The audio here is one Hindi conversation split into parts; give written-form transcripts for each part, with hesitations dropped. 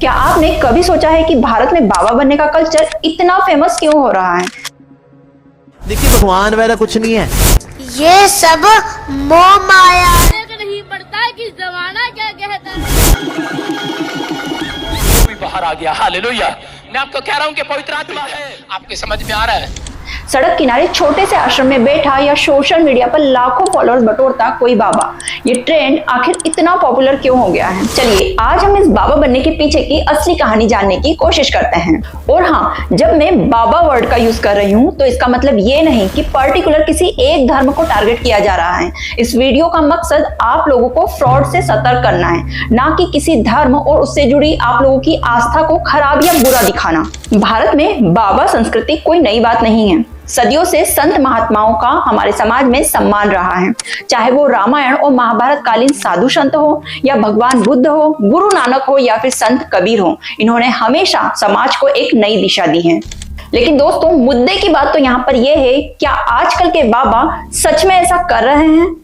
क्या आपने कभी सोचा है कि भारत में बाबा बनने का कल्चर इतना फेमस क्यों हो रहा है? देखिए भगवान वगैरह कुछ नहीं है, ये सब मोह माया नहीं पड़ता कि जमाना क्या कहता है। कोई बाहर आ गया, हालेलुया। मैं आपको कह रहा हूँ कि पवित्र आत्मा है, आपके समझ में आ रहा है। सड़क किनारे छोटे से आश्रम में बैठा या सोशल मीडिया पर लाखों फॉलोअर्स बटोरता कोई बाबा, ये ट्रेंड आखिर इतना पॉपुलर क्यों हो गया है? चलिए आज हम इस बाबा बनने के पीछे की असली कहानी जानने की कोशिश करते हैं। और हाँ, जब मैं बाबा वर्ड का यूज कर रही हूँ तो इसका मतलब ये नहीं कि पर्टिकुलर किसी एक धर्म को टारगेट किया जा रहा है। इस वीडियो का मकसद आप लोगों को फ्रॉड से सतर्क करना है, ना कि किसी धर्म और उससे जुड़ी आप लोगों की आस्था को खराब या बुरा दिखाना। भारत में बाबा संस्कृति कोई नई बात नहीं है। सदियों से संत महात्माओं का हमारे समाज में सम्मान रहा है, चाहे वो रामायण और महाभारत कालीन साधु संत हो या भगवान बुद्ध हो, गुरु नानक हो या फिर संत कबीर हो, इन्होंने हमेशा समाज को एक नई दिशा दी है। लेकिन दोस्तों, मुद्दे की बात तो यहाँ पर यह है, क्या आजकल के बाबा सच में ऐसा कर रहे हैं?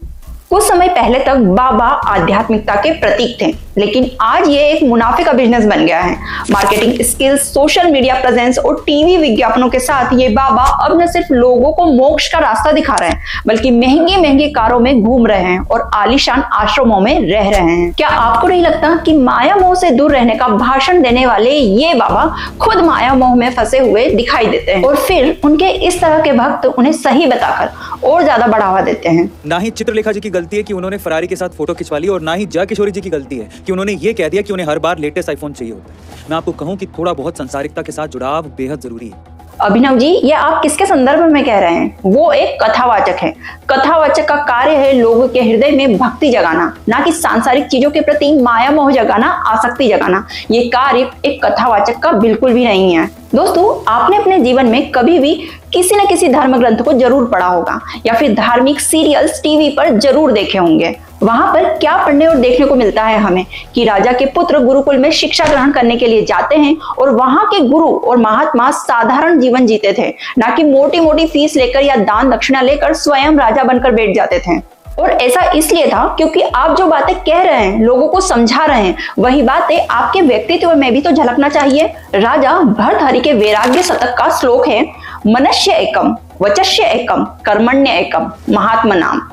कुछ समय पहले तक बाबा आध्यात्मिकता के प्रतीक थे, लेकिन आज ये एक मुनाफे का बिजनेस बन गया है। Marketing skills, social media presence और टीवी विज्ञापनों के साथ ये बाबा अब न सिर्फ लोगों को मोक्ष का रास्ता दिखा रहे हैं, बल्कि महंगी महंगी कारों में घूम रहे हैं और आलीशान आश्रमों में रह रहे हैं। क्या आपको नहीं लगता कि माया मोह से दूर रहने का भाषण देने वाले ये बाबा खुद माया मोह में फंसे हुए दिखाई देते हैं और फिर उनके इस तरह के भक्त उन्हें सही बताकर और ज्यादा बढ़ावा देते हैं? ना ही चित्रलेखा जी की गलती है कि उन्होंने फरारी के साथ फोटो खिंचवा ली, और ना ही जया किशोरी जी की गलती है कि उन्होंने ये कह दिया कि उन्हें हर बार लेटेस्ट आईफोन चाहिए होता है। मैं आपको कहूं कि थोड़ा बहुत संसारिकता के साथ जुड़ाव बेहद जरूरी है। अभिनव जी, ये आप किसके संदर्भ में कह रहे हैं? वो एक कथावाचक है। कथावाचक का कार्य है लोगों के हृदय में भक्ति जगाना, ना कि सांसारिक चीजों के प्रति माया मोह जगाना, आसक्ति जगाना। ये कार्य एक कथावाचक का बिल्कुल भी नहीं है। दोस्तों, आपने अपने जीवन में कभी भी किसी न किसी धर्म ग्रंथ को जरूर पढ़ा होगा या फिर धार्मिक सीरियल्स टीवी पर जरूर देखे होंगे। वहां पर क्या पढ़ने और देखने को मिलता है हमें कि राजा के पुत्र गुरुकुल में शिक्षा ग्रहण करने के लिए जाते हैं और वहां के गुरु और महात्मा साधारण जीवन जीते थे, ना कि मोटी मोटी फीस लेकर या दान दक्षिणा लेकर स्वयं राजा बनकर बैठ जाते थे। और ऐसा इसलिए था क्योंकि आप जो बातें कह रहे हैं, लोगों को समझा रहे हैं, वही बातें आपके व्यक्तित्व में भी तो झलकना चाहिए। राजा भर्तहरि के वैराग्य शतक का श्लोक है, मनुष्य एकम वचस्य एकम कर्मण्य एकम महात्मनाम।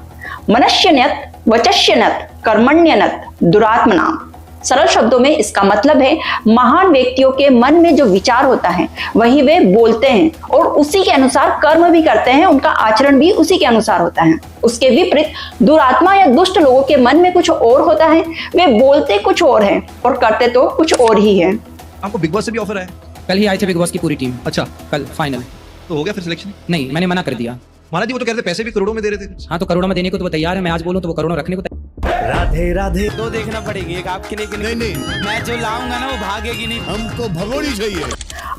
मनुष्यन्यत वचस्यनत कर्मण्यनत दुरात्मनाम। सरल शब्दों में इसका मतलब है, महान व्यक्तियों के मन में जो विचार होता है वही वे बोलते हैं और उसी के अनुसार कर्म भी करते हैं, उनका आचरण भी उसी के अनुसार होता है। उसके विपरीत दुरात्मा या दुष्ट लोगों के मन में कुछ और होता है, वे बोलते कुछ और हैं और करते तो कुछ और ही है। आपको बिग बॉस से भी ऑफर है? कल ही आई थे बिग बॉस की पूरी टीम। अच्छा, कल फाइनल। तो हो गया फिर सिलेक्शन? नहीं, मैंने मना कर दिया। महाराज जी, वो तो कहते पैसे भी करोड़ों में दे रहे थे। हाँ, तो करोड़ों में देने को तो वो तैयार है। मैं आज बोलूं तो वो करोड़ों रखने को राधे राधे। तो देखना पड़ेगी, एक आपके लिए नहीं नहीं, मैं जो लाऊंगा ना वो भागेगी नहीं, हमको भगोड़ी चाहिए।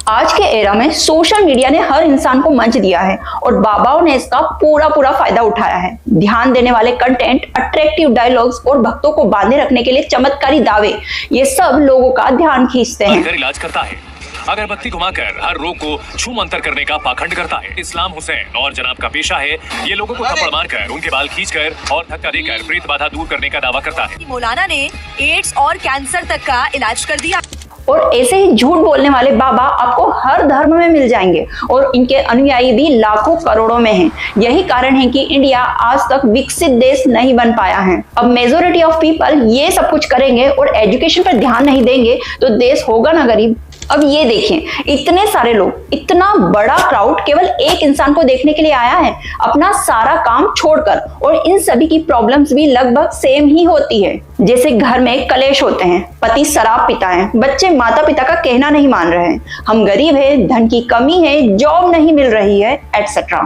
आज के एरा में सोशल मीडिया ने हर इंसान को मंच दिया है और बाबाओं ने इसका पूरा फायदा उठाया है। ध्यान देने वाले कंटेंट, अट्रैक्टिव डायलॉग्स और भक्तों को बांधे रखने के लिए चमत्कारी दावे, ये सब लोगों का ध्यान खींचते हैं। इलाज करता है, अगरबत्ती घुमाकर हर रोग को छू मंतर करने का पाखंड करता है। इस्लाम हुसैन और जनाब का पेशा है ये लोगों को थप्पड़ मारकर, उनके बाल खींचकर और धक्का देकर प्रेत बाधा दूर करने का दावा करता है। मौलाना ने एड्स और कैंसर तक का इलाज कर दिया। और ऐसे ही झूठ बोलने वाले बाबा आपको हर धर्म में मिल जाएंगे और इनके अनुयायी भी लाखों करोड़ों में हैं। यही कारण है कि इंडिया आज तक विकसित देश नहीं बन पाया है। अब मेजोरिटी ऑफ पीपल ये सब कुछ करेंगे और एजुकेशन पर ध्यान नहीं देंगे तो देश होगा ना गरीब। अब ये देखिए, इतने सारे लोग, इतना बड़ा क्राउड केवल एक इंसान को देखने के लिए आया है, अपना सारा काम छोड़कर, और इन सभी की प्रॉब्लम्स भी लगभग सेम ही होती है। जैसे घर में कलेश होते हैं, पति शराब पीता है, बच्चे माता पिता का कहना नहीं मान रहे हैं, हम गरीब हैं, धन की कमी है, जॉब नहीं मिल रही है, एटसेट्रा।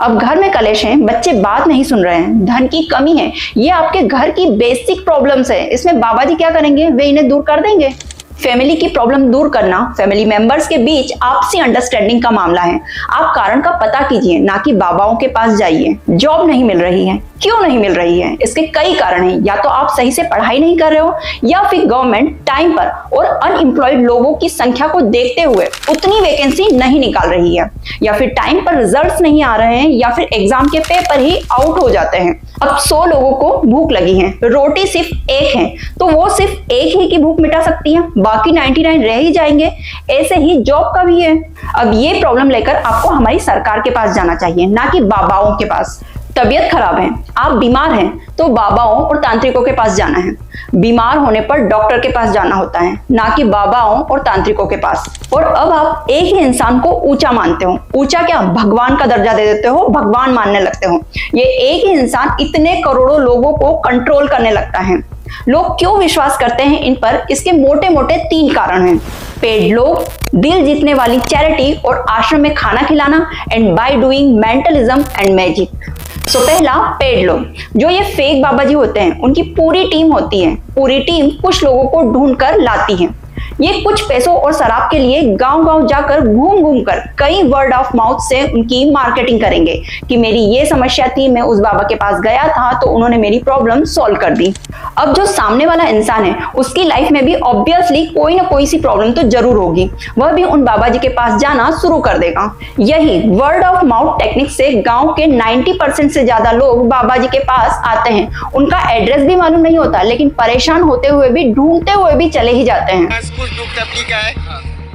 अब घर में कलेश है, बच्चे बात नहीं सुन रहे हैं, धन की कमी है, ये आपके घर की बेसिक प्रॉब्लम्स है। इसमें बाबा जी क्या करेंगे? वे इन्हें दूर कर देंगे। फैमिली की प्रॉब्लम दूर करना फैमिली मेंबर्स के बीच आपसी अंडरस्टैंडिंग का मामला है। आप कारण का पता कीजिए, ना कि बाबाओं के पास जाइए। जॉब नहीं मिल रही है, क्यों नहीं मिल रही है? इसके कई कारण हैं। या तो आप सही से पढ़ाई नहीं कर रहे हो, या फिर गवर्नमेंट टाइम पर और अनएम्प्लॉयड लोगों की संख्या को देखते हुए उतनी वैकेंसी नहीं निकाल रही है, या फिर टाइम पर रिजल्ट्स नहीं आ रहे हैं, या फिर एग्जाम के पेपर ही आउट हो जाते हैं। अब 100 लोगों को भूख लगी है, रोटी सिर्फ एक है, तो वो सिर्फ एक ही की भूख मिटा सकती है? बाकी 99 रह ही जाएंगे। ऐसे ही जॉब का भी है। अब ये प्रॉब्लम लेकर आपको हमारी सरकार के पास जाना चाहिए, ना कि बाबाओं के पास। तबीयत खराब है, आप बीमार हैं, तो बाबाओं और तांत्रिकों के पास जाना है। बीमार होने पर डॉक्टर के पास जाना होता है, ना कि बाबाओं और तांत्रिकों के पास। और अब आप एक ही इंसान को ऊंचा मानते हो। ऊंचा क्या, भगवान का दर्जा दे देते हो, भगवान मानने लगते हो। ये एक ही इंसान इतने करोड़ों लोगों को कंट्रोल करने लगता है। लोग क्यों विश्वास करते हैं इन पर? इसके मोटे मोटे 3 कारण हैं। पेड लोग, दिल जीतने वाली चैरिटी और आश्रम में खाना खिलाना, and by doing mentalism and magic. So पहला, पेड लोग। जो ये फेक बाबा जी होते हैं, उनकी पूरी टीम होती है। पूरी टीम कुछ लोगों को ढूंढ कर लाती है। ये कुछ पैसों और शराब के लिए गांव-गांव जाकर घूम घूम कर कई वर्ड ऑफ माउथ से उनकी मार्केटिंग करेंगे कि मेरी ये समस्या थी, मैं उस बाबा के पास गया था तो उन्होंने मेरी प्रॉब्लम सॉल्व कर दी। अब जो सामने वाला इंसान है, उसकी लाइफ में भी ऑब्वियसली कोई ना कोई सी प्रॉब्लम तो जरूर होगी। वह भी उन बाबा जी के पास जाना शुरू कर देगा। यही वर्ड ऑफ माउथ टेक्निक से गांव के 90% से ज्यादा लोग बाबा जी के पास आते हैं। उनका एड्रेस भी मालूम नहीं होता, लेकिन परेशान होते हुए भी, ढूंढते हुए भी चले ही जाते हैं। कुछ दुख तकलीफ है,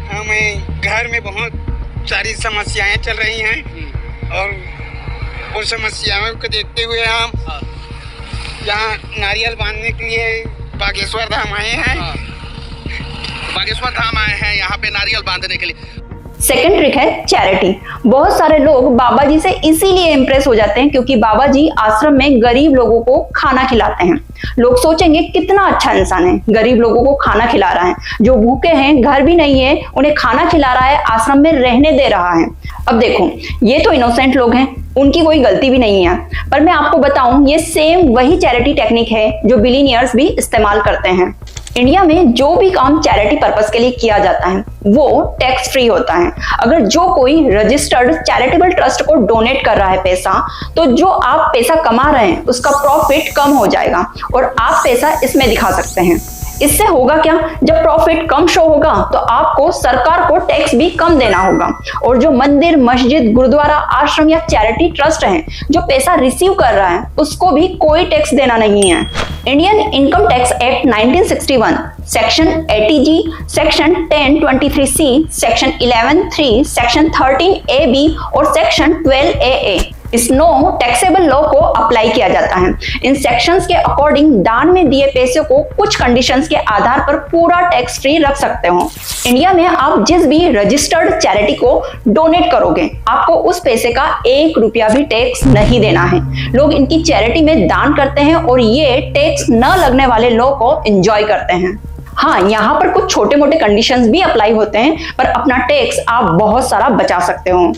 हमें घर में बहुत सारी समस्याएं चल रही हैं और उन समस्याओं को देखते हुए हम यहाँ नारियल बांधने के लिए बागेश्वर धाम आए हैं। बागेश्वर धाम आए हैं यहाँ पे नारियल बांधने के लिए। सेकंड ट्रिक है चैरिटी। बहुत सारे लोग बाबा जी से इसीलिए इंप्रेस हो जाते हैं क्योंकि बाबा जी आश्रम में गरीब लोगों को खाना खिलाते हैं। लोग सोचेंगे कितना अच्छा इंसान है, गरीब लोगों को खाना खिला रहा है, जो भूखे हैं, घर भी नहीं है, उन्हें खाना खिला रहा है, आश्रम में रहने दे रहा है। अब देखो, ये तो इनोसेंट लोग हैं, उनकी कोई गलती भी नहीं है। पर मैं आपको बताऊं, ये सेम वही चैरिटी टेक्निक है जो बिलियनियर्स भी इस्तेमाल करते हैं। इंडिया में जो भी काम चैरिटी पर्पस के लिए किया जाता है वो टैक्स फ्री होता है। अगर जो कोई रजिस्टर्ड चैरिटेबल ट्रस्ट को डोनेट कर रहा है पैसा, तो जो आप पैसा कमा रहे हैं उसका प्रॉफिट कम हो जाएगा और आप पैसा इसमें दिखा सकते हैं। इससे होगा क्या, जब प्रॉफिट कम शो होगा तो आपको सरकार को टैक्स भी कम देना होगा। और जो मंदिर, मस्जिद, गुरुद्वारा, आश्रम या चैरिटी ट्रस्ट है जो पैसा रिसीव कर रहा है, उसको भी कोई टैक्स देना नहीं है। Indian income tax act 1961 section 80G, section 1023C, section 11(3), section 13AB और सेक्शन 12AA इस नो टैक्सेबल लॉ को अप्लाई किया जाता है। इन सेक्शंस के अकॉर्डिंग दान में दिए पैसे को कुछ कंडीशंस के आधार पर पूरा टैक्स फ्री रख सकते हो। इंडिया में आप जिस भी रजिस्टर्ड चैरिटी को डोनेट करोगे, आपको उस पैसे का 1 रुपया भी टैक्स नहीं देना है। लोग इनकी चैरिटी में दान करते हैं और ये टैक्स न लगने वाले लॉ को एंजॉय करते हैं। हाँ, यहाँ पर कुछ छोटे मोटे कंडीशंस भी अप्लाई होते हैं, पर अपना टैक्स आप बहुत सारा बचा सकते हो।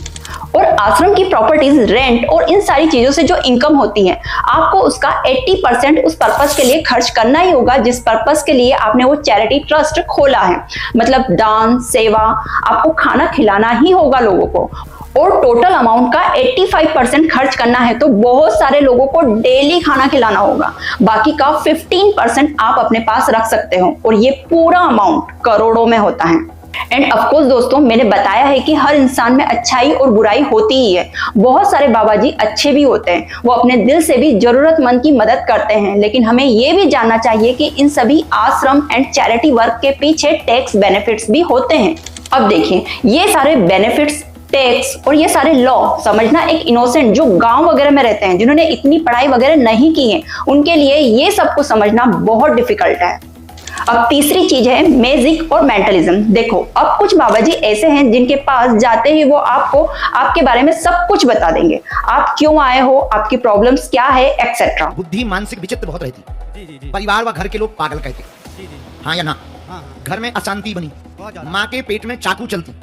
और आश्रम की प्रॉपर्टीज, रेंट और इन सारी चीजों से जो इनकम होती है, आपको उसका 80% उस पर्पस के लिए खर्च करना ही होगा जिस पर्पस के लिए आपने वो चैरिटी ट्रस्ट खोला है। मतलब दान, सेवा, आपको खाना खिलाना ही होगा लोगों को। और टोटल अमाउंट का 85% खर्च करना है तो बहुत सारे लोगों को डेली खाना खिलाना होगा। बाकी का 15% आप अपने पास रख सकते हो और ये पूरा अमाउंट करोड़ों में होता है। एंड ऑफ कोर्स दोस्तों, मैंने बताया है कि हर इंसान में अच्छाई और बुराई होती ही है। बहुत सारे बाबा जी अच्छे भी होते हैं, वो अपने दिल से भी जरूरतमंद की मदद करते हैं, लेकिन हमें ये भी जानना चाहिए कि इन सभी आश्रम एंड चैरिटी वर्क के पीछे टैक्स बेनिफिट्स भी होते हैं। अब देखिए, ये सारे बेनिफिट्स, टैक्स और ये सारे लॉ समझना एक इनोसेंट जो गांव वगैरह में रहते हैं, जिन्होंने इतनी पढ़ाई वगैरह नहीं की है, उनके लिए ये सब कुछ समझना बहुत डिफिकल्ट है। अब तीसरी चीज है मैजिक और मेंटलिज्म। देखो, अब कुछ बाबा जी ऐसे हैं जिनके पास जाते ही वो आपको आपके बारे में सब कुछ बता देंगे। आप क्यों आए हो, आपकी प्रॉब्लम्स क्या है, एक्सेट्रा। बुद्धि मानसिक विचित्र बहुत रहती। परिवार व घर के लोग पागल कहते। हाँ या ना? घर में अशांति बनी, माँ के पेट में चाकू चलती,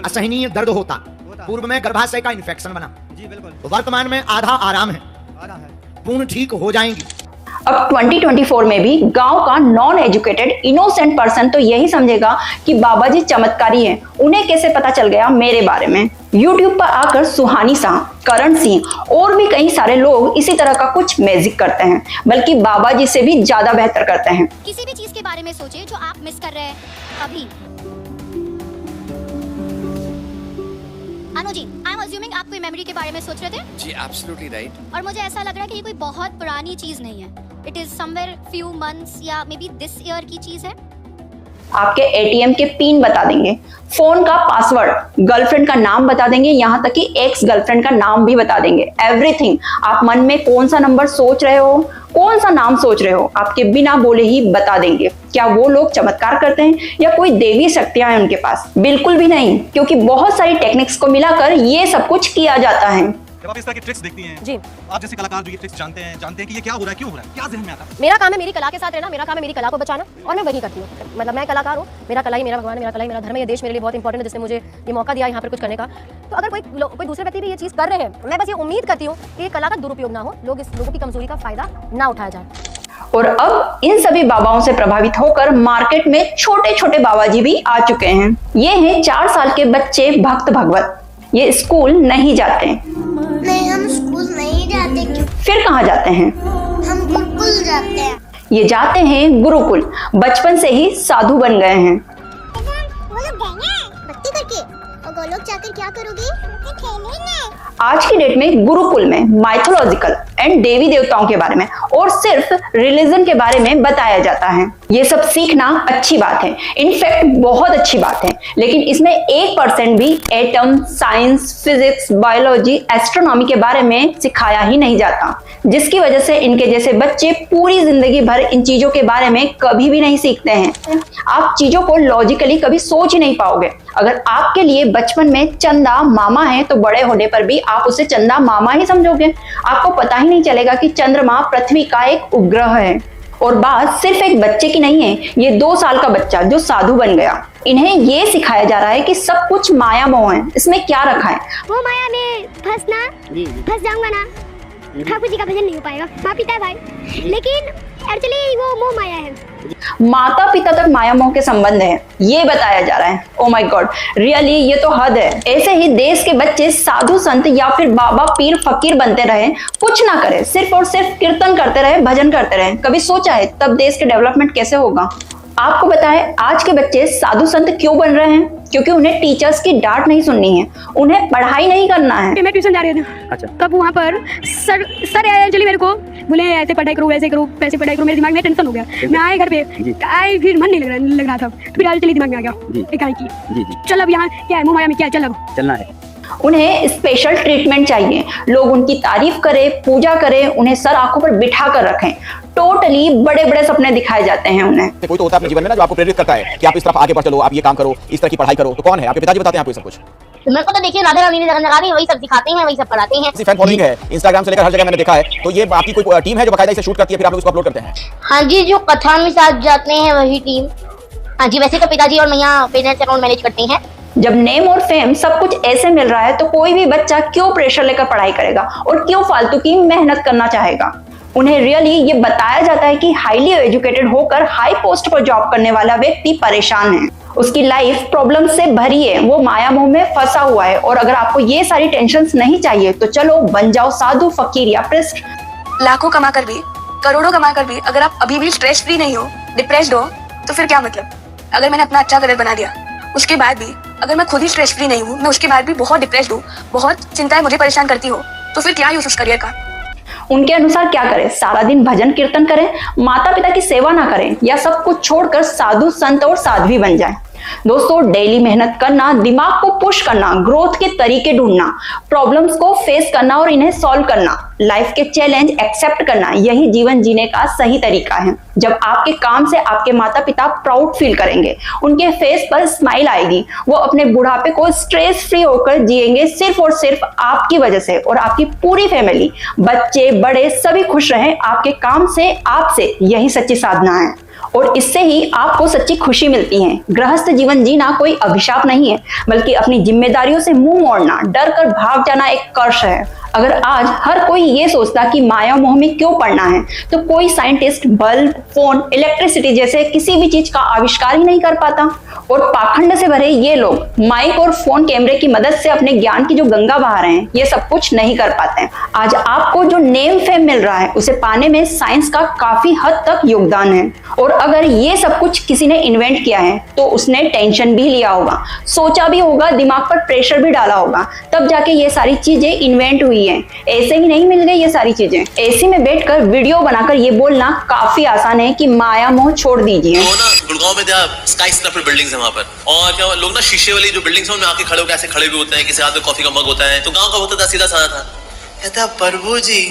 असहनीय दर्द होता, पूर्व में गर्भाशय का इन्फेक्शन बना, वर्तमान में आधा आराम है, पूर्ण ठीक हो जाएंगी। अब 2024 में भी गांव का नॉन एजुकेटेड इनोसेंट पर्सन तो यही समझेगा कि बाबा जी चमत्कारी हैं। उन्हें कैसे पता चल गया मेरे बारे में? YouTube पर आकर सुहानी शाह, करण सिंह और भी कई सारे लोग इसी तरह का कुछ मैजिक करते हैं, बल्कि बाबा जी से भी ज्यादा बेहतर करते हैं। किसी भी चीज के बारे में सोचिए जो आप मिस कर रहे हैं अभी। Anu ji, I am assuming आप कोई मेमोरी के बारे में सोच रहे थे? जी, एब्सोल्युटली राइट। और मुझे ऐसा लग रहा है कि ये कोई बहुत पुरानी चीज नहीं है। It is somewhere few months या मे बी दिस ईयर की चीज है। आपके एटीएम के पिन बता देंगे, फोन का पासवर्ड, गर्लफ्रेंड का नाम बता देंगे, यहाँ तक कि एक्स गर्लफ्रेंड का नाम भी बता देंगे। एवरीथिंग। आप मन में कौन सा नंबर सोच रहे हो, कौन सा नाम सोच रहे हो, आपके बिना बोले ही बता देंगे। क्या वो लोग चमत्कार करते हैं या कोई देवी शक्तियां हैं उनके पास? बिल्कुल भी नहीं, क्योंकि बहुत सारी टेक्निक्स को मिलाकर ये सब कुछ किया जाता है। जब आप इस तरह की ट्रिक्स देखती हैं, जी, आप जैसे कलाकार जो ये ट्रिक्स जानते हैं कि ये क्या हो रहा है, क्यों हो रहा है, क्या ज़हन में आता है? मेरा काम है मेरी कला के साथ रहना, मेरा काम है मेरी कला को बचाना, और मैं वही करती हूँ। मतलब मैं कलाकार हूँ, मेरा कला ही मेरा भगवान है, मेरा कला ही मेरा धर्म है, ये देश मेरे लिए बहुत इंपॉर्टेंट है, जिसने मुझे ये मौका दिया यहाँ पर कुछ करने का। तो अगर कोई दूसरे व्यक्ति भी ये चीज़ कर रहे हैं, मैं बस ये उम्मीद करती हूँ कि कला का दुरुपयोग ना हो, लोगों की कमजोरी का फायदा ना उठाया जाए। और अब इन सभी बाबाओं से प्रभावित होकर मार्केट में छोटे छोटे बाबा जी भी आ चुके हैं। ये हैं 4 साल के बच्चे भक्त भगवत। ये स्कूल नहीं जाते। नहीं, हम स्कूल नहीं जाते। क्यों? फिर कहाँ जाते हैं? हम गुरुकुल जाते हैं। ये जाते हैं गुरुकुल। बचपन से ही साधु बन गए हैं। वो लोग गए भक्ति करके, और गोलोक जाकर क्या करोगे? आज की डेट में गुरुकुल में माइथोलॉजिकल एंड देवी देवताओं के बारे में और सिर्फ रिलीजन के बारे में बताया जाता है। ये सब सीखना अच्छी बात है, इनफैक्ट बहुत अच्छी बात है, लेकिन इसमें 1% भी atom, science, physics, biology, astronomy के बारे में सिखाया ही नहीं जाता, जिसकी वजह से इनके जैसे बच्चे पूरी जिंदगी भर इन चीजों के बारे में कभी भी नहीं सीखते हैं। आप चीजों को लॉजिकली कभी सोच ही नहीं पाओगे। अगर आपके लिए बचपन में चंदा मामा है तो बड़े होने पर भी आप उसे चंदा मामा ही समझोगे। आपको पता ही नहीं चलेगा कि चंद्रमा पृथ्वी का एक उपग्रह है। और बात सिर्फ एक बच्चे की नहीं है, ये 2 साल का बच्चा जो साधु बन गया, इन्हें ये सिखाया जा रहा है कि सब कुछ माया मोह है, इसमें क्या रखा है। वो माया में फंस जाऊंगा ना, ठाकुर जी का भजन नहीं हो पाएगा। माँ पिता भाई, लेकिन एक्चुअली वो मोह माया है। माता पिता तक माया मोह के संबंध है, ये बताया जा रहा है। ओ माय गॉड, रियली ये तो हद है। ऐसे ही देश के बच्चे साधु संत या फिर बाबा पीर फकीर बनते रहे, कुछ ना करे, सिर्फ और सिर्फ कीर्तन करते रहे, भजन करते रहे। कभी सोचा है तब देश के डेवलपमेंट कैसे होगा? आपको बताएं, आज के बच्चे साधु संत क्यों बन रहे हैं? क्योंकि उन्हें टीचर्स की डांट नहीं सुननी है, उन्हें पढ़ाई नहीं करना है। मैं ट्यूशन जा रही थी, अच्छा, तब वहाँ पर सर एक्चुअली मेरे को बोले ऐसे पढ़ाई करो, वैसे करो, वैसे पढ़ाई करो। मेरे दिमाग में टेंशन हो गया। मैं आए घर पे, आए फिर मन नहीं लग रहा था, फिर चलिए दिमाग में आ गया चल अब यहाँ क्या है, मुँह माया में क्या है, चल अब चलना है। उन्हें स्पेशल ट्रीटमेंट चाहिए, लोग उनकी तारीफ करें, पूजा करें, उन्हें सर आंखों पर बिठा कर रखें। टोटली बड़े बड़े सपने दिखाए जाते हैं उन्हें। कोई तो होता है अपने जीवन में ना जो आपको प्रेरित करता है कि आप इस तरफ आगे बढ़ चलो, आप ये काम करो, इस तरह की पढ़ाई करो। तो कौन है? आपके पिताजी बताते हैं आपको सब कुछ? मेरे को तो देखिए राधा रानी लगानी, वही सब दिखाते हैं, वही सब कराते हैं। फैन फॉलोइंग है इंस्टाग्राम से लेकर हर जगह मैंने देखा है। तो ये आपकी कोई टीम है जो बाकायदा इसे शूट करती है, फिर आप लोग उसको अपलोड करते हैं? हाँ जी, जो कथा में साथ जाते हैं वही टीम। हाँ जी, वैसे तो पिताजी और मैया पेरेंट्स अकाउंट मैनेज करते हैं। जब नेम और फेम सब कुछ ऐसे मिल रहा है तो कोई भी बच्चा क्यों प्रेशर लेकर पढ़ाई करेगा और क्यों फालतू की मेहनत करना चाहेगा? उन्हें रियली ये बताया जाता है कि हाईली एजुकेटेड होकर हाई पोस्ट पर जॉब करने वाला व्यक्ति परेशान है, उसकी लाइफ प्रॉब्लम से भरी है, वो माया मोह में फंसा हुआ है। और अगर आपको ये सारी टेंशन्स नहीं चाहिए तो चलो बन जाओ साधु, फकीर या प्रिस्ट। लाखों कमा कर भी, करोड़ों कमा कर भी अगर आप अभी भी स्ट्रेस फ्री नहीं हो, डिप्रेस्ड हो, तो फिर क्या मतलब? अगर मैंने अपना अच्छा करियर बना दिया, उसके बाद भी अगर मैं खुद ही स्ट्रेस फ्री नहीं हूँ, मैं उसके बाद भी बहुत डिप्रेस्ड हूँ, बहुत चिंताएं मुझे परेशान करती हो, तो फिर क्या यूज उस करियर का? उनके अनुसार क्या करें? सारा दिन भजन कीर्तन करें, माता पिता की सेवा ना करें, या सब कुछ छोड़कर साधु संत और साध्वी बन जाएं? दोस्तों, डेली मेहनत करना, दिमाग को पुश करना, ग्रोथ के तरीके ढूंढना, प्रॉब्लम्स को फेस करना और इन्हें सॉल्व करना, लाइफ के चैलेंज एक्सेप्ट करना, यही जीवन जीने का सही तरीका है। जब आपके काम से आपके माता पिता प्राउड फील करेंगे, उनके फेस पर स्माइल आएगी, वो अपने बुढ़ापे को स्ट्रेस फ्री होकर जिएंगे सिर्फ और सिर्फ आपकी वजह से। और आपकी पूरी फैमिली, बच्चे बड़े सभी खुश रहें आपके काम से, आपसे, यही सच्ची साधना है। और इससे ही आपको सच्ची खुशी मिलती है। गृहस्थ जीवन जीना कोई अभिशाप नहीं है, बल्कि अपनी जिम्मेदारियों से मुंह मोड़ना, डर कर भाग जाना एक कर्ष है। अगर आज हर कोई ये सोचता कि माया मोह में क्यों पड़ना है, तो कोई साइंटिस्ट बल्ब, फोन, इलेक्ट्रिसिटी जैसे किसी भी चीज का आविष्कार ही नहीं कर पाता। और पाखंड से भरे ये लोग माइक और फोन कैमरे की मदद से अपने ज्ञान की जो गंगा बहा रहे हैं, ये सब कुछ नहीं कर पाते हैं। आज आपको जो नेम फेम मिल रहा है, उसे पाने में साइंस का काफी हद तक योगदान है। और अगर ये सब कुछ किसी ने इन्वेंट किया है तो उसने टेंशन भी लिया होगा, सोचा भी होगा, दिमाग पर प्रेशर भी डाला होगा, तब जाके ये सारी चीजें इन्वेंट हुई है। ऐसे ही नहीं मिल गई ये सारी चीजें। एसी में बैठकर वीडियो बनाकर ये बोलना काफी आसान है कि माया मोह छोड़ दीजिए। गुड़गांव में स्काई स्क्रैपर बिल्डिंग्स है वहाँ पर, और क्या लोग ना शीशे वाली जो बिल्डिंग्स है उनमें आके खड़े होकर ऐसे खड़े भी होते हैं, किसी हाथ में कॉफी का मग होता है, तो गांव का होता था सीधा साधा था, कहता प्रभु जी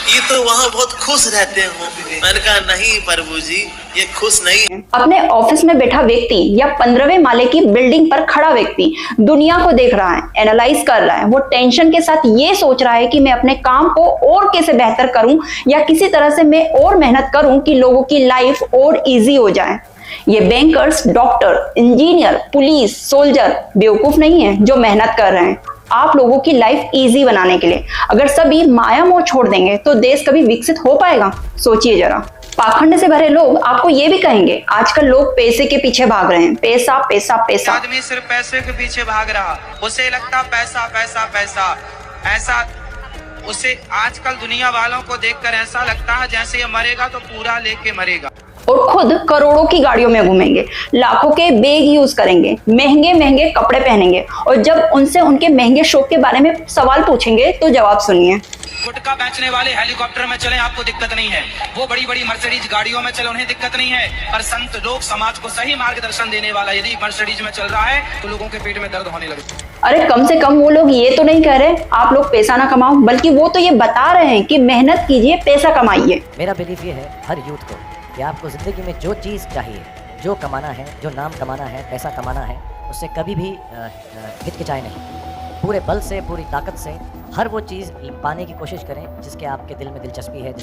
ये तो वहाँ बहुत खुश रहते हो। मैंने कहा नहीं प्रभु जी ये खुश नहीं है। अपने ऑफिस में बैठा व्यक्ति या 15वें माले की बिल्डिंग पर खड़ा व्यक्ति दुनिया को देख रहा है, एनालाइज कर रहा है, वो टेंशन के साथ ये सोच रहा है कि मैं अपने काम को और कैसे बेहतर करूं या किसी तरह से मैं और मेहनत करूं कि लोगों की लाइफ और इजी हो जाए। ये bankers, doctor, engineer, police, soldier बेवकूफ नहीं है जो मेहनत कर रहे हैं आप लोगों की लाइफ इजी बनाने के लिए। अगर सभी माया मोह छोड़ देंगे तो देश कभी विकसित हो पाएगा? सोचिए जरा। पाखंड से भरे लोग आपको ये भी कहेंगे आजकल लोग पैसे के पीछे भाग रहे हैं, पैसा पैसा पैसा। आदमी सिर्फ पैसे के पीछे भाग रहा, उसे लगता पैसा पैसा पैसा, ऐसा उसे आजकल दुनिया वालों को देखकर ऐसा लगता है जैसे ये मरेगा तो पूरा लेके मरेगा। और खुद करोड़ों की गाड़ियों में घूमेंगे, लाखों के बैग यूज करेंगे, महंगे महंगे कपड़े पहनेंगे, और जब उनसे उनके महंगे शौक के बारे में सवाल पूछेंगे तो जवाब सुनिए। गुटखा बेचने वाले हेलीकॉप्टर में चले आपको दिक्कत नहीं है, वो बड़ी बड़ी मर्सिडीज गाड़ियों में चले उन्हें दिक्कत नहीं है, पर संत लोग समाज को सही मार्गदर्शन देने वाला यदि मर्सिडीज में चल रहा है तो लोगों के पेट में दर्द होने लगे। अरे कम से कम वो लोग ये तो नहीं कह रहे आप लोग पैसा ना कमाओ, बल्कि वो तो ये बता रहे हैं कि मेहनत कीजिए, पैसा कमाइए। मेरा बिलीफ ये है हर यूथ को कि आपको ज़िंदगी में जो चीज़ चाहिए, जो कमाना है, जो नाम कमाना है, पैसा कमाना है, उससे कभी भी हिचकिचाए नहीं, पूरे बल से, पूरी ताकत से हर वो चीज़ पाने की कोशिश करें जिसके आपके दिल में दिलचस्पी है।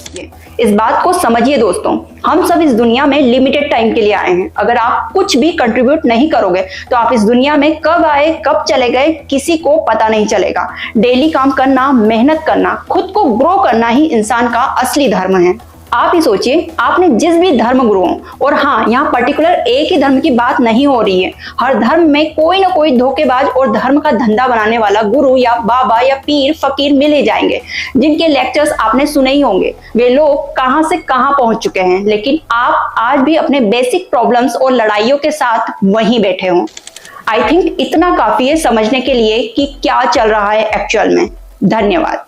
इस बात को समझिए दोस्तों, हम सब इस दुनिया में लिमिटेड टाइम के लिए आए हैं। अगर आप कुछ भी कंट्रीब्यूट नहीं करोगे तो आप इस दुनिया में कब आए कब चले गए किसी को पता नहीं चलेगा। डेली काम करना, मेहनत करना, खुद को ग्रो करना ही इंसान का असली धर्म है। आप ही सोचिए, आपने जिस भी धर्म गुरुओं, और हाँ यहाँ पर्टिकुलर एक ही धर्म की बात नहीं हो रही है, हर धर्म में कोई ना कोई धोखेबाज और धर्म का धंधा बनाने वाला गुरु या बाबा या पीर फकीर मिले जाएंगे जिनके लेक्चर्स आपने सुने ही होंगे। वे लोग कहां से कहां पहुंच चुके हैं, लेकिन आप आज भी अपने बेसिक प्रॉब्लम्स और लड़ाइयों के साथ वहीं बैठे हो। आई थिंक इतना काफी है समझने के लिए कि क्या चल रहा है एक्चुअल में। धन्यवाद।